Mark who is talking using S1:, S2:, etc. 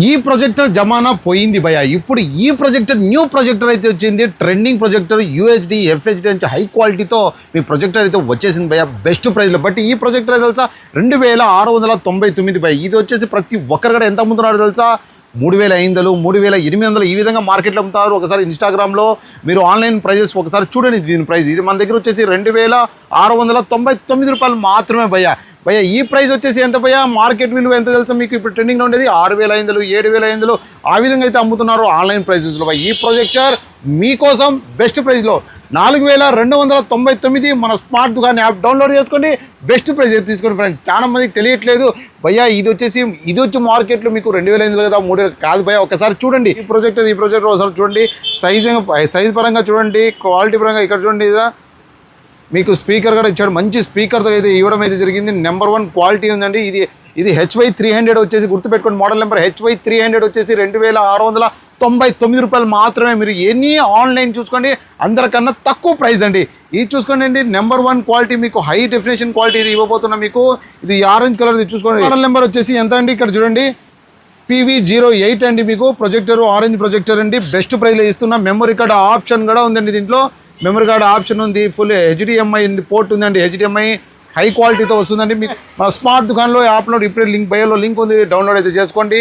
S1: ఈ ప్రొజెక్టర్ జమానా పోయింది భయ. ఇప్పుడు ఈ ప్రొజెక్టర్ న్యూ ప్రొజెక్టర్ అయితే వచ్చింది. ట్రెండింగ్ ప్రొజెక్టర్ యూహెచ్డి ఎఫ్హెచ్డి నుంచి హై క్వాలిటీతో మీ ప్రొజెక్టర్ అయితే వచ్చేసింది భయ, బెస్ట్ ప్రైస్లో. బట్ ఈ ప్రొజెక్టర్ తెలుసా 2699 భయ. ఇది వచ్చేసి ప్రతి ఒక్కరు కూడా ఎంత అమ్ముతున్నారు తెలుసా, 3500, 3800 ఈ విధంగా మార్కెట్లో అమ్ముతారు. ఒకసారి ఇన్స్టాగ్రామ్లో మీరు ఆన్లైన్ ప్రైజెస్ ఒకసారి చూడండి దీని ప్రైస్. ఇది మన దగ్గర వచ్చేసి 2699 రూపాయలు మాత్రమే భయ్యా. భయ్యా ఈ ప్రైస్ వచ్చేసి ఎంత భయ్యా, మార్కెట్ విలువ ఎంత తెలుసా మీకు? ఇప్పుడు ట్రెండింగ్లో ఉండేది 6500, 7500 ఆ విధంగా అయితే అమ్ముతున్నారు ఆన్లైన్ ప్రైజెస్లో. ఈ ప్రొజెక్టర్ మీకోసం బెస్ట్ ప్రైస్లో 4299 మన స్మార్ట్ దుకాన్ యాప్ డౌన్లోడ్ చేసుకోండి, బెస్ట్ ప్రైస్ అయితే తీసుకోండి ఫ్రెండ్స్. చాలా మందికి తెలియట్లేదు భయ్యా, ఇది వచ్చి మార్కెట్లో మీకు 2500 కదా 3000 కాదు భయ్యా. ఒకసారి చూడండి ఈ ప్రొజెక్టర్ ఒకసారి చూడండి, సైజ్ పరంగా చూడండి, క్వాలిటీ పరంగా ఇక్కడ చూడండి. ఇదా మీకు స్పీకర్ కూడా ఇచ్చాడు, మంచి స్పీకర్తో అయితే ఇవ్వడం అయితే జరిగింది. నెంబర్ 1 క్వాలిటీ ఉందండి. ఇది HY300 వచ్చేసి గుర్తుపెట్టుకోండి, మోడల్ నెంబర్ HY300 వచ్చేసి 2699 రూపాయలు మాత్రమే. మీరు ఎనీ ఆన్లైన్ చూసుకోండి, అందరికన్నా తక్కువ ప్రైస్ అండి. ఇది చూసుకోండి అండి, నెంబర్ 1 క్వాలిటీ మీకు హై డెఫినేషన్ క్వాలిటీ ఇది ఇవ్వబోతున్నా మీకు. ఇది ఆరెంజ్ కలర్ చూసుకోండి. మోడల్ నెంబర్ వచ్చేసి ఎంత అండి, ఇక్కడ చూడండి PV08 అండి. మీకు ప్రొజెక్టర్ ఆరెంజ్ ప్రొజెక్టర్ అండి, బెస్ట్ ప్రైస్లో ఇస్తున్నా. మెమరీ కార్డ్ ఆప్షన్ కూడా ఉందండి దీంట్లో, మెమరీ కార్డ్ ఆప్షన్ ఉంది. ఫుల్ HDMI పోర్ట్ ఉందండి, HDMI హై క్వాలిటీతో వస్తుందండి. మీకు మన స్మార్ట్ దుకాన్లో యాప్లో ఇప్పుడే బయోలో లింక్ ఉంది, డౌన్లోడ్ అయితే చేసుకోండి.